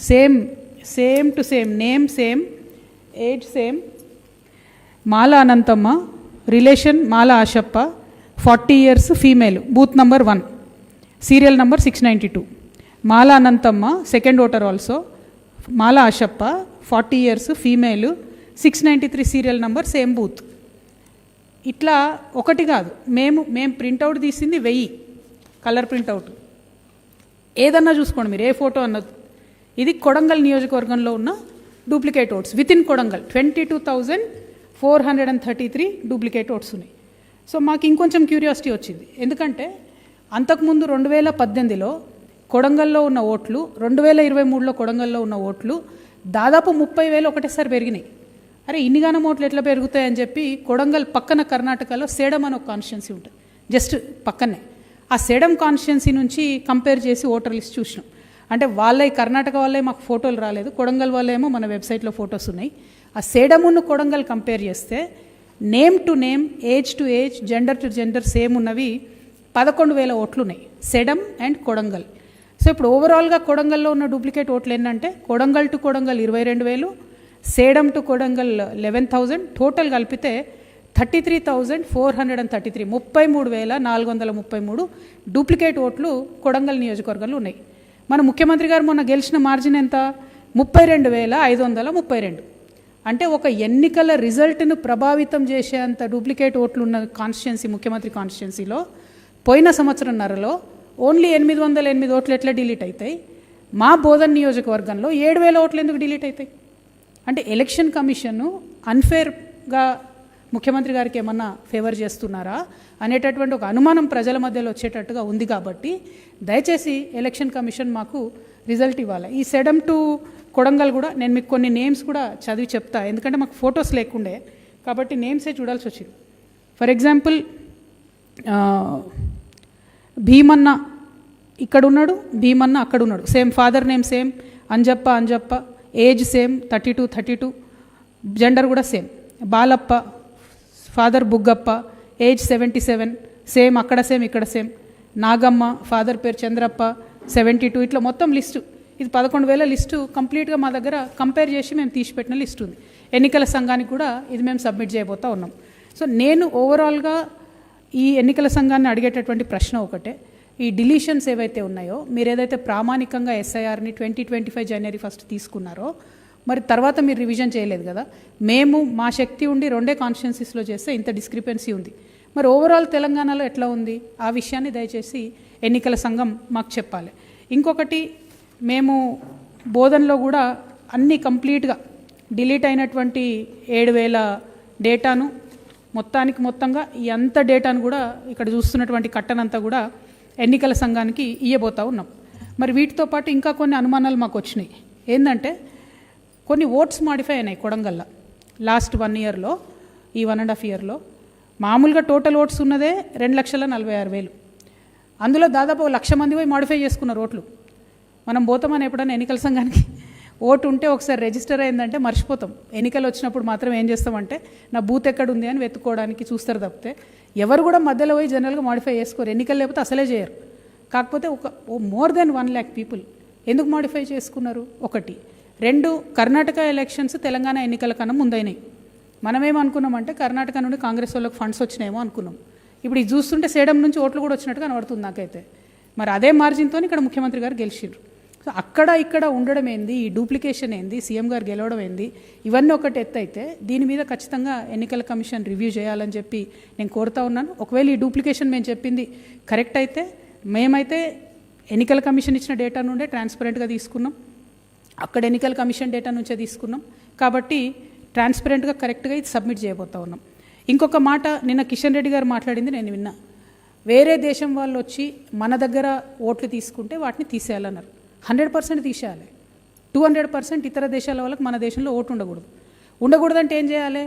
Same to same, name same, age same. Mala Anantamma, relation Mala Ashappa, 40 years, female, booth number 1, serial number 692. Mala Anantamma second voter also, Mala Ashappa 40 years, female, 693 serial number, same booth. ఇట్లా ఒకటి కాదు, మేము printout తీసింది 1000 colour printout. ఏదన్నా చూసుకోండి మీరు, ఏ photo అన్నది. ఇది కొడంగల్ నియోజకవర్గంలో ఉన్న duplicate oats with in Kodangal 22,433 duplicate oats ఉన్నాయి. సో మాకు ఇంకొంచెం క్యూరియాసిటీ వచ్చింది, ఎందుకంటే అంతకుముందు 2018లో కొడంగల్లో ఉన్న ఓట్లు, 2023లో కొడంగల్లో ఉన్న ఓట్లు దాదాపు 30,000 ఒకటేసారి పెరిగినాయి. అరే ఇన్నిగానం ఓట్లు ఎట్లా పెరుగుతాయని చెప్పి కొడంగల్ పక్కన కర్ణాటకలో సేడం అని ఒక కాన్స్టిట్యున్సీ ఉంటుంది, జస్ట్ పక్కనే. ఆ సేడం కాన్స్టిట్యున్సీ నుంచి కంపేర్ చేసి ఓటర్ లిస్ట్ చూసినాం. అంటే వాళ్ళే కర్ణాటక వాళ్ళే మాకు ఫోటోలు రాలేదు, కొడంగల్ వాళ్ళేమో మన వెబ్సైట్లో ఫొటోస్ ఉన్నాయి. ఆ సేడమును కొడంగల్ కంపేర్ చేస్తే name to name, age to age, gender to gender same ఉన్నవి 11,000 ఓట్లు ఉన్నాయి, సేడం అండ్ కొడంగల్. సో ఇప్పుడు ఓవరాల్గా కొడంగల్లో ఉన్న డూప్లికేట్ ఓట్లు ఏంటంటే Kodangal to Kodangal 22,000, Sedam to Kodangal 11,000, total కలిపితే 33,433, 33,433 డూప్లికేట్ ఓట్లు కొడంగల్ నియోజకవర్గంలో ఉన్నాయి. మన ముఖ్యమంత్రి గారు మొన్న గెలిచిన మార్జిన్ ఎంత? 32,532. అంటే ఒక ఎన్నికల రిజల్ట్ను ప్రభావితం చేసేంత డూప్లికేట్ ఓట్లు ఉన్న కాన్స్టిట్యున్సీ ముఖ్యమంత్రి కాన్స్టిట్యున్సీలో పోయిన సంవత్సరంన్నరలో ఓన్లీ 808 ఓట్లు ఎట్లా డిలీట్ అవుతాయి? మా బోధన్ నియోజకవర్గంలో 7,000 ఓట్లు ఎందుకు డిలీట్ అవుతాయి? అంటే ఎలక్షన్ కమిషన్ అన్ఫేర్గా ముఖ్యమంత్రి గారికి ఏమన్నా ఫేవర్ చేస్తున్నారా అనేటటువంటి ఒక అనుమానం ప్రజల మధ్యలో వచ్చేటట్టుగా ఉంది. కాబట్టి దయచేసి ఎలక్షన్ కమిషన్ మాకు రిజల్ట్ ఇవ్వాలి. ఈ సెడం టు కొడంగల్ కూడా నేను మీకు కొన్ని నేమ్స్ కూడా చదివి చెప్తా, ఎందుకంటే మాకు ఫొటోస్ లేకుండే కాబట్టి నేమ్సే చూడాల్సి వచ్చింది. ఫర్ ఎగ్జాంపుల్ భీమన్న ఇక్కడ ఉన్నాడు, భీమన్న అక్కడ ఉన్నాడు, same father name same, Anjappa, age same 32, gender కూడా same. Balappa father Buggappa, age 77, same, అక్కడ సేమ్ ఇక్కడ సేమ్. నాగమ్మ ఫాదర్ పేరు చంద్రప్ప 72. ఇట్లా మొత్తం లిస్టు, ఇది 11,000 లిస్టు కంప్లీట్గా మా దగ్గర కంపేర్ చేసి మేము తీసిపెట్టిన లిస్ట్ ఉంది. ఎన్నికల సంఘానికి కూడా ఇది మేము సబ్మిట్ చేయబోతూ ఉన్నాం. సో నేను ఓవరాల్గా ఈ ఎన్నికల సంఘాన్ని అడిగేటటువంటి ప్రశ్న ఒకటే, ఈ డిలీషన్స్ ఏవైతే ఉన్నాయో మీరు ఏదైతే ప్రామాణికంగా ఎస్ఐఆర్ని 2025 January 1 తీసుకున్నారో మరి తర్వాత మీరు రివిజన్ చేయలేదు కదా. మేము మా శక్తి ఉండి 2 కాన్స్టిట్యున్సీస్లో చేస్తే ఇంత డిస్క్రిపెన్సీ ఉంది. మరి ఓవరాల్ తెలంగాణలో ఎట్లా ఉంది ఆ విషయాన్ని దయచేసి ఎన్నికల సంఘం మాకు చెప్పాలి. ఇంకొకటి, మేము బోధనలో కూడా అన్ని కంప్లీట్గా డిలీట్ అయినటువంటి 7,000 డేటాను మొత్తంగా ఈ అంత డేటాను కూడా ఇక్కడ చూస్తున్నటువంటి కట్టనంతా కూడా ఎన్నికల సంఘానికి ఇయ్యబోతూ ఉన్నాం. మరి వీటితో పాటు ఇంకా కొన్ని అనుమానాలు మాకు వచ్చినాయి. ఏంటంటే కొన్ని ఓట్స్ మాడిఫై అయినాయి కొడంగల్లో లాస్ట్ 1 yearలో, ఈ 1.5 yearలో. మామూలుగా టోటల్ ఓట్స్ ఉన్నదే 2,46,000. అందులో దాదాపు 1,00,000 మంది పోయి మాడిఫై చేసుకున్నారు ఓట్లు. మనం పోతామని ఎప్పుడైనా ఎన్నికల సంఘానికి ఓటు ఉంటే ఒకసారి రిజిస్టర్ అయిందంటే మర్చిపోతాం. ఎన్నికలు వచ్చినప్పుడు మాత్రం ఏం చేస్తామంటే నా బూత్ ఎక్కడ ఉంది అని వెతుక్కోవడానికి చూస్తారు తప్పితే ఎవరు కూడా మధ్యలో పోయి జనరల్గా మాడిఫై చేసుకోరు. ఎన్నికలు లేకపోతే అసలే చేయరు. కాకపోతే మోర్ దెన్ 1 lakh పీపుల్ ఎందుకు మాడిఫై చేసుకున్నారు? 1. 2, కర్ణాటక ఎలక్షన్స్ తెలంగాణ ఎన్నికల కన్నా ముందైనాయి. మనమేమనుకున్నామంటే కర్ణాటక నుండి కాంగ్రెస్ వాళ్ళకి ఫండ్స్ వచ్చినాయేమో అనుకున్నాం. ఇప్పుడు ఇది చూస్తుంటే సేడం నుంచి ఓట్లు కూడా వచ్చినట్టు కనబడుతుంది నాకైతే. మరి అదే మార్జిన్తో ఇక్కడ ముఖ్యమంత్రి గారు గెలిచిండ్రు. సో అక్కడ ఇక్కడ ఉండడం ఏంది, ఈ డూప్లికేషన్ ఏంది, సీఎం గారు గెలవడం ఏంది, ఇవన్నీ ఒకటి ఎత్తు అయితే దీని మీద ఖచ్చితంగా ఎన్నికల కమిషన్ రివ్యూ చేయాలని చెప్పి నేను కోరుతా ఉన్నాను. ఒకవేళ ఈ డూప్లికేషన్ మేము చెప్పింది కరెక్ట్ అయితే మేమైతే ఎన్నికల కమిషన్ ఇచ్చిన డేటా నుండే ట్రాన్స్పరెంట్గా తీసుకున్నాం, అక్కడ ఎన్నికల కమిషన్ డేటా నుంచే తీసుకున్నాం. కాబట్టి ట్రాన్స్పరెంట్గా కరెక్ట్గా ఇది సబ్మిట్ చేయబోతూ ఉన్నాం. ఇంకొక మాట, నిన్న కిషన్ రెడ్డి గారు మాట్లాడింది నేను విన్నా. వేరే దేశం వాళ్ళు వచ్చి మన దగ్గర ఓట్లు తీసుకుంటే వాటిని తీసేయాలన్నారు. 100% తీసేయాలి. 200% ఇతర దేశాల వాళ్ళకి మన దేశంలో ఓటు ఉండకూడదంటే ఏం చేయాలి?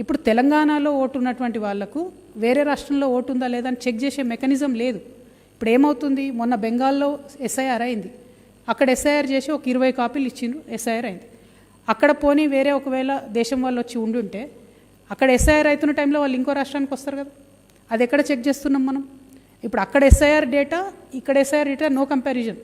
ఇప్పుడు తెలంగాణలో ఓటు ఉన్నటువంటి వాళ్లకు వేరే రాష్ట్రంలో ఓటు ఉందా లేదా అని చెక్ చేసే మెకానిజం లేదు. ఇప్పుడు ఏమవుతుంది, మొన్న బెంగాల్లో ఎస్ఐఆర్ అయింది, అక్కడ ఎస్ఐఆర్ చేసి ఒక 20 కాపీలు ఇచ్చిండ్రు, ఎస్ఐఆర్ అయింది. అక్కడ పోనీ వేరే ఒకవేళ దేశం వాళ్ళు వచ్చి ఉండుంటే అక్కడ ఎస్ఐఆర్ అవుతున్న టైంలో వాళ్ళు ఇంకో రాష్ట్రానికి వస్తారు కదా, అది ఎక్కడ చెక్ చేస్తున్నాం మనం? ఇప్పుడు అక్కడ ఎస్ఐఆర్ డేటా ఇక్కడ ఎస్ఐఆర్ డేటా నో కంపారిజన్.